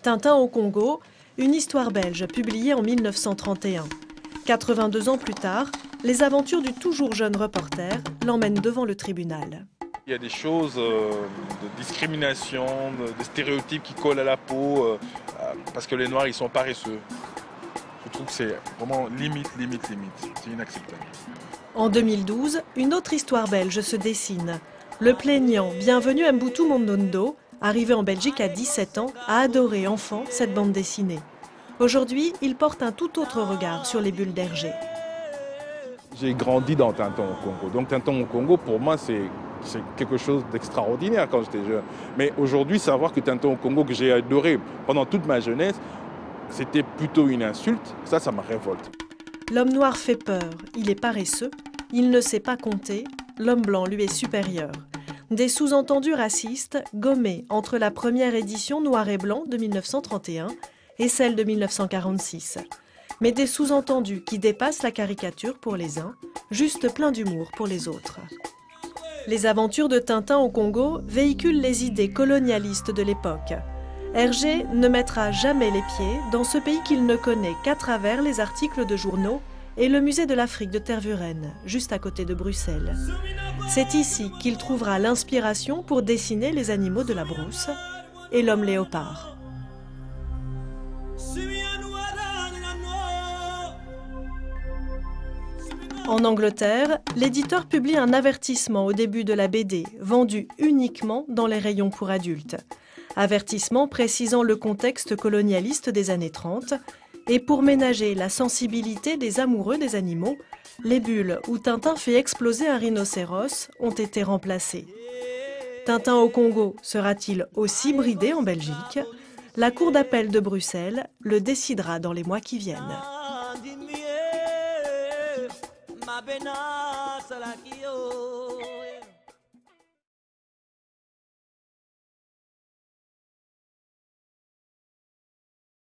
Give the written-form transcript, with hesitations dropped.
Tintin au Congo, une histoire belge publiée en 1931. 82 ans plus tard, les aventures du toujours jeune reporter l'emmènent devant le tribunal. Il y a des choses de discrimination, de stéréotypes qui collent à la peau, parce que les Noirs, ils sont paresseux. Je trouve que c'est vraiment limite. C'est inacceptable. En 2012, une autre histoire belge se dessine. Le plaignant Bienvenu Mboutou Mondondo, arrivé en Belgique à 17 ans, a adoré enfant cette bande dessinée. Aujourd'hui, il porte un tout autre regard sur les bulles d'Hergé. J'ai grandi dans Tintin au Congo. Donc Tintin au Congo, pour moi, c'est quelque chose d'extraordinaire quand j'étais jeune. Mais aujourd'hui, savoir que Tintin au Congo, que j'ai adoré pendant toute ma jeunesse, c'était plutôt une insulte, ça me révolte. L'homme noir fait peur, il est paresseux, il ne sait pas compter, l'homme blanc lui est supérieur. Des sous-entendus racistes gommés entre la première édition noir et blanc de 1931 et celle de 1946. Mais des sous-entendus qui dépassent la caricature pour les uns, juste plein d'humour pour les autres. Les aventures de Tintin au Congo véhiculent les idées colonialistes de l'époque. Hergé ne mettra jamais les pieds dans ce pays qu'il ne connaît qu'à travers les articles de journaux et le musée de l'Afrique de Tervuren, juste à côté de Bruxelles. C'est ici qu'il trouvera l'inspiration pour dessiner les animaux de la brousse et l'homme léopard. En Angleterre, l'éditeur publie un avertissement au début de la BD, vendu uniquement dans les rayons pour adultes. Avertissement précisant le contexte colonialiste des années 30, et pour ménager la sensibilité des amoureux des animaux, les bulles où Tintin fait exploser un rhinocéros ont été remplacées. Tintin au Congo sera-t-il aussi bridé en Belgique? La Cour d'appel de Bruxelles le décidera dans les mois qui viennent. Mabena salakio